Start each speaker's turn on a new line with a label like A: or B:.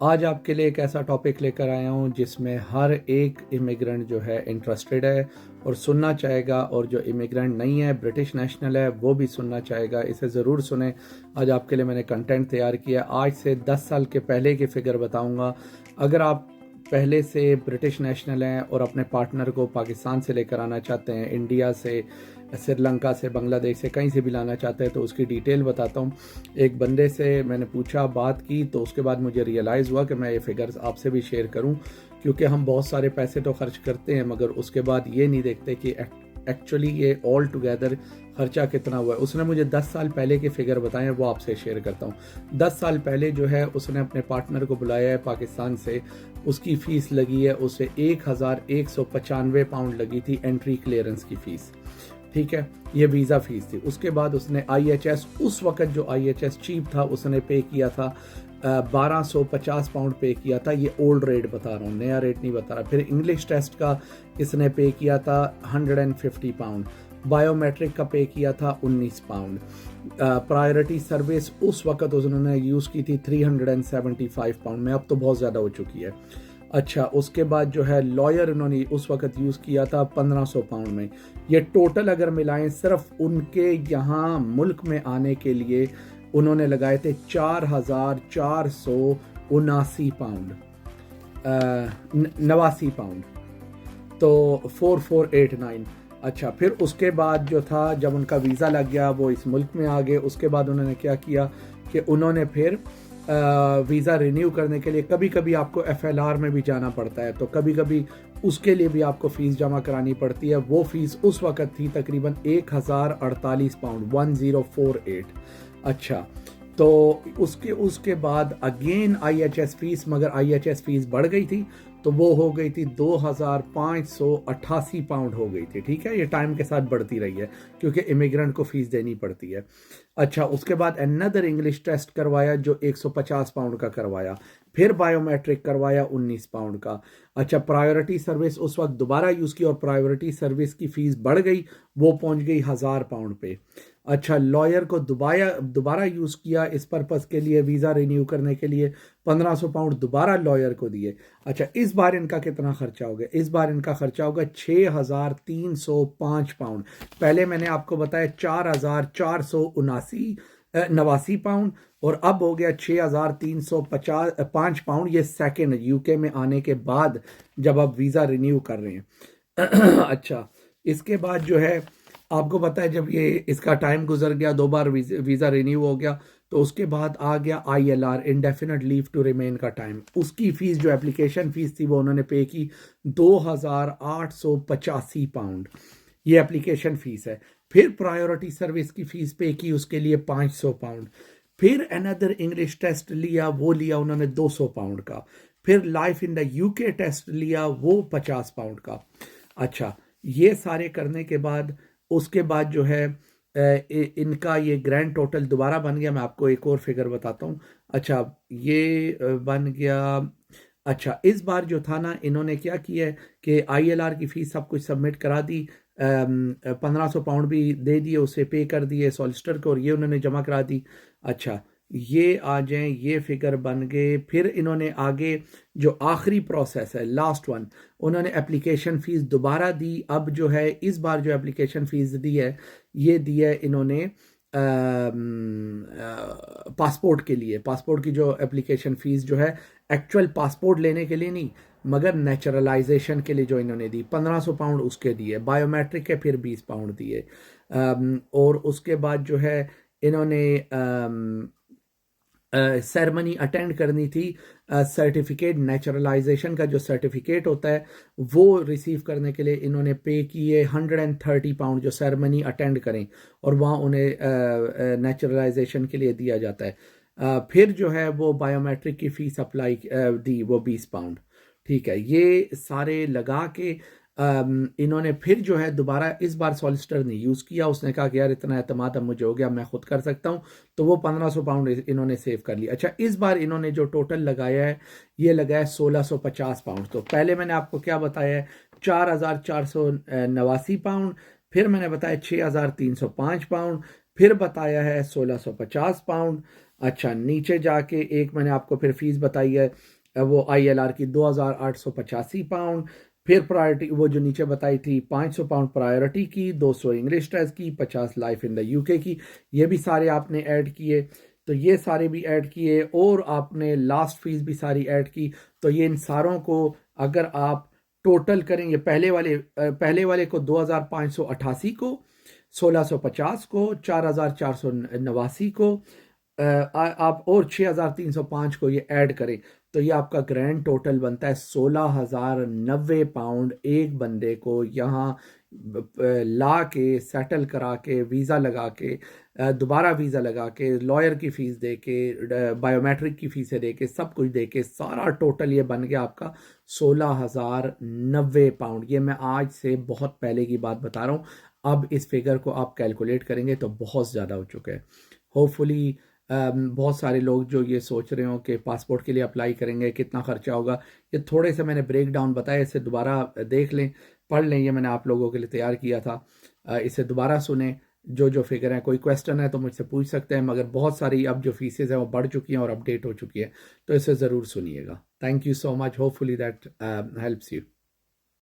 A: आज आपके लिए एक ऐसा टॉपिक लेकर आया हूँ जिसमें हर एक इमिग्रेंट जो है इंटरेस्टेड है और सुनना चाहेगा, और जो इमिग्रेंट नहीं है, ब्रिटिश नेशनल है, वो भी सुनना चाहेगा। इसे ज़रूर सुने। आज आपके लिए मैंने कंटेंट तैयार किया। आज से 10 साल के पहले की फ़िगर बताऊँगा। अगर आप पहले से ब्रिटिश नेशनल हैं और अपने पार्टनर को पाकिस्तान से लेकर आना चाहते हैं, इंडिया से, श्रीलंका से, बांग्लादेश से, कहीं से भी लाना चाहते हैं, तो उसकी डिटेल बताता हूँ। एक बंदे से मैंने पूछा, बात की, तो उसके बाद मुझे रियलाइज़ हुआ कि मैं ये फिगर्स आपसे भी शेयर करूँ, क्योंकि हम बहुत सारे पैसे तो खर्च करते हैं मगर उसके बाद ये नहीं देखते कि एक्चुअली ये ऑल टुगेदर खर्चा कितना हुआ है। उसने मुझे 10 साल पहले के फिगर बताए हैं, वो आपसे शेयर करता हूँ। 10 साल पहले जो है उसने अपने पार्टनर को बुलाया है पाकिस्तान से। उसकी फ़ीस लगी है उसे 1195 पाउंड लगी थी, एंट्री क्लियरेंस की फ़ीस। ठीक है, ये वीज़ा फ़ीस थी। उसके बाद उसने IHS, उस वक्त जो IHS चीप था, उसने पे किया था 1250 पाउंड पे किया था। ये ओल्ड रेट बता रहा हूँ, नया रेट नहीं बता रहा। फिर इंग्लिश टेस्ट का इसने पे किया था 150 पाउंड। बायोमेट्रिक का पे किया था 19 पाउंड। प्रायोरिटी सर्विस उस वक्त उन्होंने यूज़ की थी 375 पाउंड में, अब तो बहुत ज़्यादा हो चुकी है। अच्छा, उसके बाद जो है लॉयर उन्होंने उस वक्त यूज़ किया था 1500 पाउंड में। ये टोटल अगर मिलाएं, सिर्फ उनके यहाँ मुल्क में आने के लिए उन्होंने लगाए थे 4479 पाउंड, 89 पाउंड, तो 4489। अच्छा, फिर उसके बाद जो था, जब उनका वीज़ा लग गया, वो इस मुल्क में आ गए। उसके बाद उन्होंने क्या किया कि उन्होंने फिर वीज़ा रिन्यू करने के लिए कभी कभी आपको FLR में भी जाना पड़ता है, तो कभी कभी उसके लिए भी आपको फ़ीस जमा करानी पड़ती है। वो फ़ीस उस वक़्त थी तकरीबन 1048 पाउंड, 1048। अच्छा, तो उसके बाद अगेन IHS फ़ीस, मगर IHS फ़ीस बढ़ गई थी, तो वो हो गई थी 2588 पाउंड हो गई थी। ठीक है, ये टाइम के साथ बढ़ती रही है क्योंकि इमिग्रेंट को फ़ीस देनी पड़ती है। अच्छा, उसके बाद अनदर इंग्लिश टेस्ट करवाया जो 150 पाउंड का करवाया। फिर बायोमेट्रिक करवाया 19 पाउंड का। अच्छा, प्रायोरिटी सर्विस उस वक्त दोबारा यूज़ की और प्रायोरिटी सर्विस की फ़ीस बढ़ गई, वो पहुंच गई 1000 पाउंड पे। अच्छा, लॉयर को दोबारा यूज़ किया इस पर्पज़ के लिए, वीज़ा रिन्यू करने के लिए 1500 पाउंड दोबारा लॉयर को दिए। अच्छा, इस बार इनका कितना खर्चा हो गया? इस बार इनका खर्चा होगा 6305 पाउंड। पहले मैंने आपको बताया 4479 पाउंड, और अब हो गया 6305 पाउंड। ये सेकंड UK में आने के बाद जब आप वीज़ा रिन्यू कर रहे हैं। अच्छा, इसके बाद जो है आपको पता है, जब ये इसका टाइम गुजर गया, 2 बार वीज़ा रिन्यू हो गया, तो उसके बाद आ गया ILR, indefinite leave to remain का टाइम। उसकी फ़ीस जो एप्लीकेशन फ़ीस थी वो उन्होंने पे की 2885 पाउंड। ये एप्लीकेशन फ़ीस है। फिर प्रायोरिटी सर्विस की फ़ीस पे की, उसके लिए 500 पाउंड। फिर अनदर इंग्लिश टेस्ट लिया, वो लिया उन्होंने 200 पाउंड का। फिर life in the UK test लिया, वो 50 पाउंड का। अच्छा, ये सारे करने के बाद उसके बाद जो है इनका ये ग्रैंड टोटल दोबारा बन गया। मैं आपको एक और फिगर बताता हूँ। अच्छा, ये बन गया। अच्छा, इस बार जो था ना, इन्होंने क्या किया है कि ILR की फ़ीस सब कुछ सबमिट करा दी, 1500 पाउंड भी दे दिए, उसे पे कर दिए सॉलिसिटर को, और ये उन्होंने जमा करा दी। अच्छा, ये आ जाएं, ये फिगर बन गए। फिर इन्होंने आगे जो आखिरी प्रोसेस है, लास्ट वन, उन्होंने एप्लीकेशन फ़ीस दोबारा दी। अब जो है इस बार जो एप्लीकेशन फ़ीस दी है, ये दी है इन्होंने पासपोर्ट के लिए। पासपोर्ट की जो एप्लीकेशन फ़ीस जो है, एक्चुअल पासपोर्ट लेने के लिए नहीं मगर नेचुरलाइजेशन के लिए जो इन्होंने दी, 1500 पाउंड उसके दिए। बायोमेट्रिक के फिर 20 पाउंड दिए। और उसके बाद जो है इन्होंने सेरेमनी अटेंड करनी थी। सर्टिफिकेट, नेचुरलाइजेशन का जो सर्टिफिकेट होता है, वो रिसीव करने के लिए इन्होंने पे किए 130 पाउंड, जो सेरेमनी अटेंड करें और वहाँ उन्हें नेचुरलाइजेशन के लिए दिया जाता है। फिर जो है वो बायोमेट्रिक की फ़ीस अप्लाई दी, वो 20 पाउंड। ठीक है, ये सारे लगा के इन्होंने फिर जो है दोबारा इस बार सॉलिसिटर ने यूज़ किया। उसने कहा कि यार इतना एतमाद अब मुझे हो गया, मैं खुद कर सकता हूँ, तो वो 1500 पाउंड इन्होंने सेव कर लिया। अच्छा, इस बार इन्होंने जो टोटल लगाया है, ये लगाया 1650 पाउंड। तो पहले मैंने आपको क्या बताया है, 4489 पाउंड, फिर मैंने बताया 6305 पाउंड, फिर बताया है 1650 पाउंड। अच्छा, नीचे जाके एक मैंने आपको फिर फीस बताई है, वो ILR की 2,885 पाउंड। फिर प्रायोरिटी वो जो नीचे बताई थी 500 पाउंड प्रायोरिटी की, 200 इंग्लिश टेस्ट की, 50 लाइफ इन द UK की। ये भी सारे आपने ऐड किए, तो ये सारे भी ऐड किए, और आपने लास्ट फीस भी सारी ऐड की। तो ये इन सारों को अगर आप टोटल करेंगे, पहले वाले को 2,588 को, 1,650 को, 4,489 को, आप और 6,305 को ये ऐड करें, तो ये आपका ग्रैंड टोटल बनता है 16,090 पाउंड एक बंदे को यहाँ ला के, सेटल करा के, वीज़ा लगा के, दोबारा वीज़ा लगा के, लॉयर की फ़ीस दे के, बायोमेट्रिक की फ़ीसें दे के, सब कुछ दे के, सारा टोटल ये बन गया आपका 16,090 पाउंड। ये मैं आज से बहुत पहले की बात बता रहा हूँ। अब इस फिगर को आप कैलकुलेट करेंगे तो बहुत ज़्यादा हो चुका है। होपफुली बहुत सारे लोग जो ये सोच रहे हो कि पासपोर्ट के लिए अप्लाई करेंगे कितना खर्चा होगा, ये थोड़े से मैंने ब्रेक डाउन बताया, इसे दोबारा देख लें, पढ़ लें, ये मैंने आप लोगों के लिए तैयार किया था। इसे दोबारा सुने, जो जो फिगर है। कोई क्वेश्चन है तो मुझसे पूछ सकते हैं, मगर बहुत सारी अब जो फीसेज हैं वो बढ़ चुकी हैं और अपडेट हो चुकी है, तो इसे ज़रूर सुनिएगा। Thank you so much, hopefully that helps you.